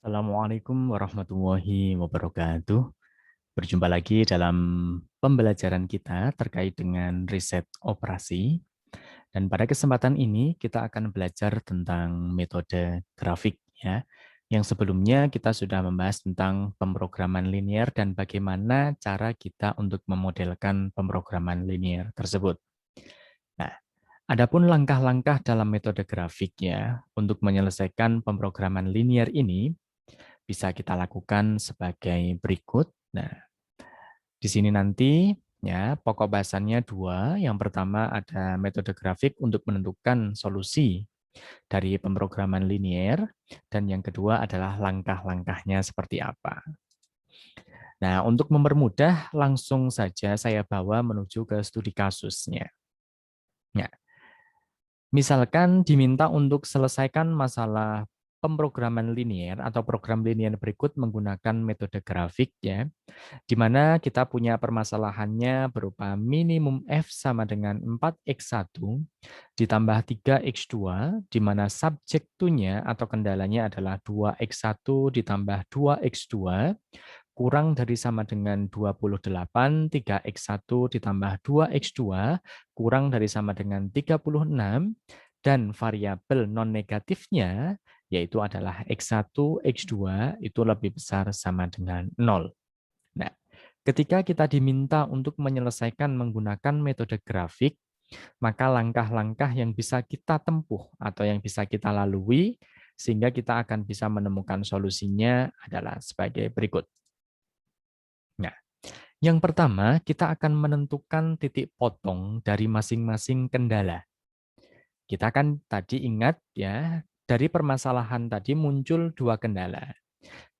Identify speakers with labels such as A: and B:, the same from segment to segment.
A: Assalamualaikum warahmatullahi wabarakatuh. Berjumpa lagi dalam pembelajaran kita terkait dengan riset operasi. Dan pada kesempatan ini kita akan belajar tentang metode grafik ya. Yang sebelumnya kita sudah membahas tentang pemrograman linear dan bagaimana cara kita untuk memodelkan pemrograman linear tersebut. Nah, adapun langkah-langkah dalam metode grafik ya untuk menyelesaikan pemrograman linear ini bisa kita lakukan sebagai berikut. Nah, di sini nanti ya pokok bahasannya dua. Yang pertama ada metode grafik untuk menentukan solusi dari pemrograman linear dan yang kedua adalah langkah-langkahnya seperti apa. Nah, untuk mempermudah langsung saja saya bawa menuju ke studi kasusnya. Ya, misalkan diminta untuk selesaikan masalah pemrograman linear atau program linear berikut menggunakan metode grafik ya, di mana kita punya permasalahannya berupa minimum F sama dengan 4x1 ditambah 3x2, di mana subjek to-nya atau kendalanya adalah 2x1 ditambah 2x2, kurang dari sama dengan 28, 3x1 ditambah 2x2, kurang dari sama dengan 36, dan variabel non-negatifnya, yaitu adalah x1, x2, itu lebih besar sama dengan 0. Nah, ketika kita diminta untuk menyelesaikan menggunakan metode grafik, maka langkah-langkah yang bisa kita tempuh atau yang bisa kita lalui sehingga kita akan bisa menemukan solusinya adalah sebagai berikut. Nah, yang pertama kita akan menentukan titik potong dari masing-masing kendala. Kita kan tadi ingat ya, dari permasalahan tadi muncul dua kendala.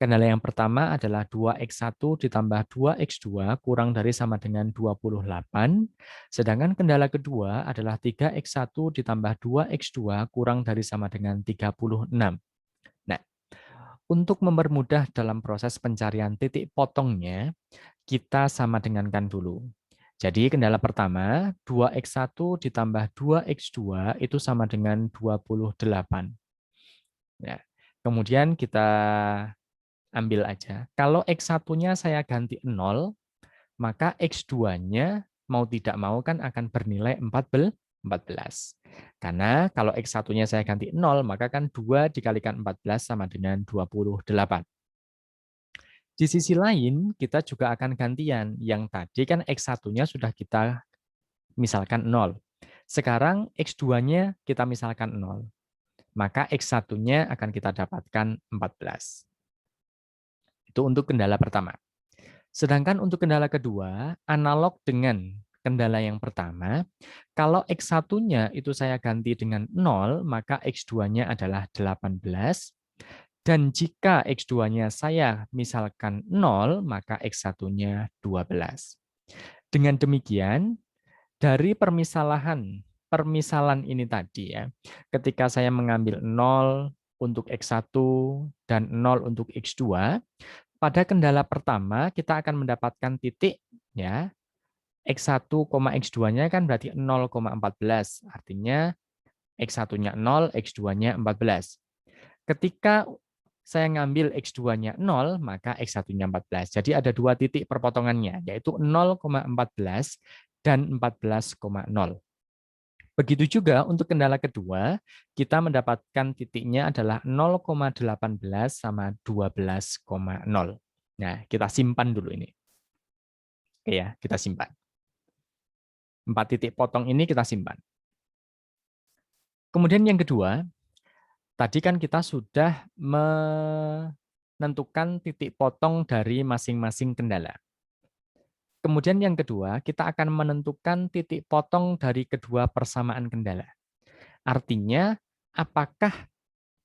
A: Kendala yang pertama adalah 2x1 ditambah 2x2 kurang dari sama dengan 28, sedangkan kendala kedua adalah 3x1 ditambah 2x2 kurang dari sama dengan 36. Nah, untuk mempermudah dalam proses pencarian titik potongnya, kita sama dengankan dulu. Jadi kendala pertama, 2x1 ditambah 2x2 itu sama dengan 28. Ya. Kemudian kita ambil aja. Kalau X1-nya saya ganti 0, maka X2-nya mau tidak mau kan akan bernilai 14. Karena kalau X1-nya saya ganti 0, maka kan 2 dikalikan 14 sama dengan 28. Di sisi lain, kita juga akan gantian. Yang tadi kan X1-nya sudah kita misalkan 0. Sekarang X2-nya kita misalkan 0. Maka X1-nya akan kita dapatkan 14. Itu untuk kendala pertama. Sedangkan untuk kendala kedua, analog dengan kendala yang pertama, kalau X1-nya itu saya ganti dengan 0, maka X2-nya adalah 18. Dan jika X2-nya saya misalkan 0, maka X1-nya 12. Dengan demikian, dari permisalan ini tadi ya, ketika saya mengambil 0 untuk X1 dan 0 untuk X2, pada kendala pertama kita akan mendapatkan titik ya, X1, X2-nya kan berarti 0,14. Artinya X1-nya 0, X2-nya 14. Ketika saya ngambil X2-nya 0, maka X1-nya 14. Jadi ada dua titik perpotongannya, yaitu 0,14 dan 14,0. Begitu juga untuk kendala kedua, kita mendapatkan titiknya adalah 0,18 sama 12,0. Nah, kita simpan dulu ini. Oke ya, kita simpan. 4 titik potong ini kita simpan. Kemudian yang kedua, tadi kan kita sudah menentukan titik potong dari masing-masing kendala. Kemudian yang kedua, kita akan menentukan titik potong dari kedua persamaan kendala. Artinya, apakah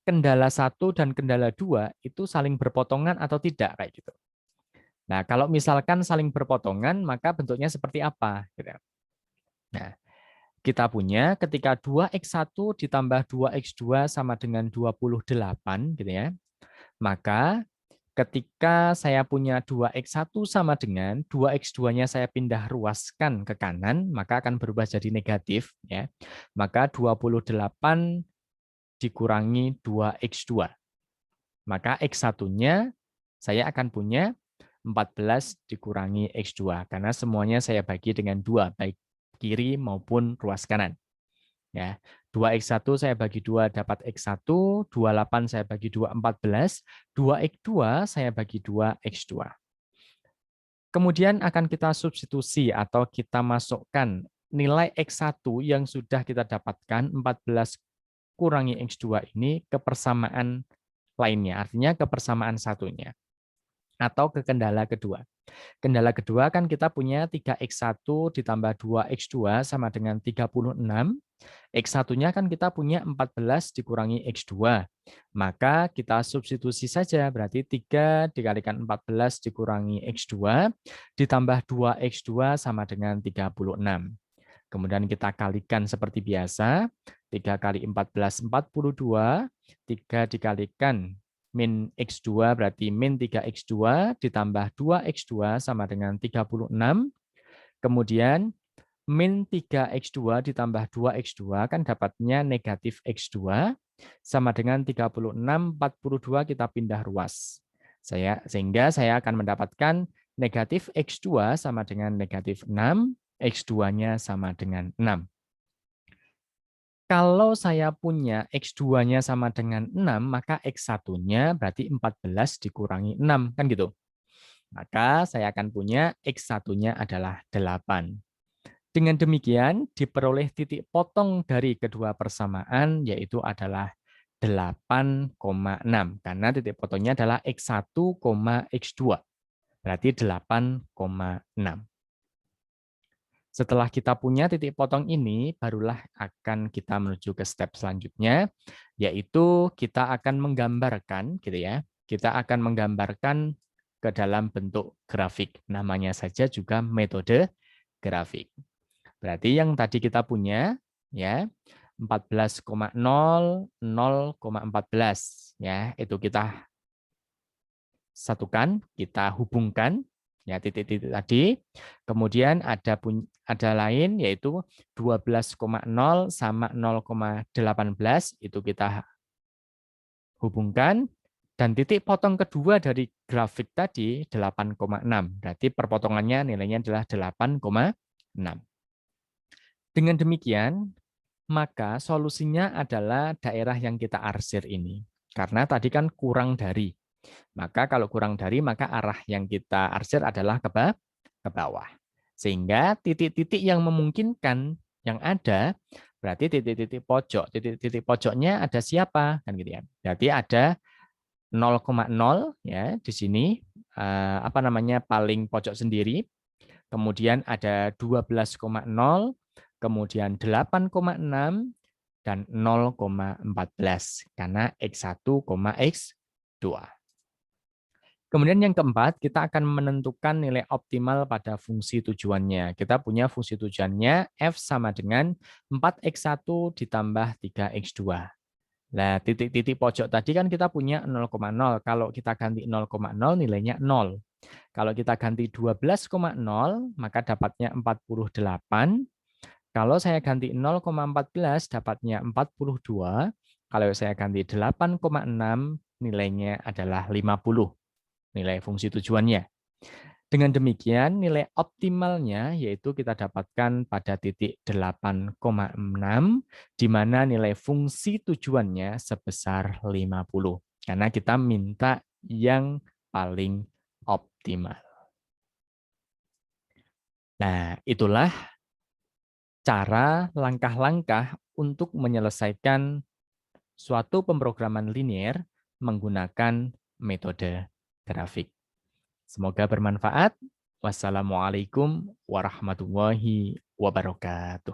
A: kendala satu dan kendala dua itu saling berpotongan atau tidak kayak gitu. Nah, kalau misalkan saling berpotongan, maka bentuknya seperti apa? Gitu. Nah, kita punya ketika 2x1 ditambah 2x2 sama dengan 28, gitu ya. Maka ketika saya punya 2x1 sama dengan 2x2-nya saya pindah ruaskan ke kanan, maka akan berubah jadi negatif. Ya. Maka 28 dikurangi 2x2. Maka X1-nya saya akan punya 14 dikurangi X2, karena semuanya saya bagi dengan 2, baik kiri maupun ruas kanan. Ya, 2X1 saya bagi 2 dapat X1, 28 saya bagi 2, 14, 2X2 saya bagi 2, X2. Kemudian akan kita substitusi atau kita masukkan nilai X1 yang sudah kita dapatkan 14 kurangi X2 ini ke persamaan lainnya, artinya ke persamaan satunya, atau ke kendala kedua. Kendala kedua kan kita punya 3X1 ditambah 2X2 sama dengan 36. X1-nya kan kita punya 14 dikurangi X2. Maka kita substitusi saja, berarti 3 dikalikan 14 dikurangi X2, ditambah 2X2 sama dengan 36. Kemudian kita kalikan seperti biasa, 3 kali 14, 42, 3 dikalikan min X2 berarti min 3X2, ditambah 2X2 sama dengan 36. Kemudian min 3X2 ditambah 2X2 kan dapatnya negatif X2 sama dengan 36, 42 kita pindah ruas. Sehingga saya akan mendapatkan negatif X2 sama dengan negatif 6, X2-nya sama dengan 6. Kalau saya punya X2-nya sama dengan 6, maka X1-nya berarti 14 dikurangi 6, kan gitu. Maka saya akan punya X1-nya adalah 8. Dengan demikian, diperoleh titik potong dari kedua persamaan, yaitu adalah 8,6. Karena titik potongnya adalah X1, X2. Berarti 8,6. Setelah kita punya titik potong ini, barulah akan kita menuju ke step selanjutnya, yaitu kita akan menggambarkan, gitu ya. Kita akan menggambarkan ke dalam bentuk grafik. Namanya saja juga metode grafik. Berarti yang tadi kita punya ya 14,0, 0,14 ya, itu kita satukan, kita hubungkan ya titik-titik tadi. Kemudian ada lain yaitu 12,0 sama 0,18 itu kita hubungkan, dan titik potong kedua dari grafik tadi 8,6. Berarti perpotongannya nilainya adalah 8,6. Dengan demikian, maka solusinya adalah daerah yang kita arsir ini. Karena tadi kan kurang dari. Maka kalau kurang dari, maka arah yang kita arsir adalah ke bawah. Sehingga titik-titik yang memungkinkan yang ada, berarti titik-titik pojok. Titik-titik pojoknya ada siapa? Kan gitu ya. Berarti ada 0,0 ya di sini, apa namanya, paling pojok sendiri. Kemudian ada 12,0, kemudian 8,6, dan 0,14 karena X1, X2. Kemudian yang keempat, kita akan menentukan nilai optimal pada fungsi tujuannya. Kita punya fungsi tujuannya F sama dengan 4X1 ditambah 3X2. Nah, titik-titik pojok tadi kan kita punya 0,0. Kalau kita ganti 0,0 nilainya 0. Kalau kita ganti 12,0, maka dapatnya 48. Kalau saya ganti 0,14, dapatnya 42. Kalau saya ganti 8,6, nilainya adalah 50. Nilai fungsi tujuannya. Dengan demikian, nilai optimalnya yaitu kita dapatkan pada titik 8,6, di mana nilai fungsi tujuannya sebesar 50. Karena kita minta yang paling optimal. Nah, itulah cara langkah-langkah untuk menyelesaikan suatu pemrograman linear menggunakan metode grafik. Semoga bermanfaat. Wassalamualaikum warahmatullahi wabarakatuh.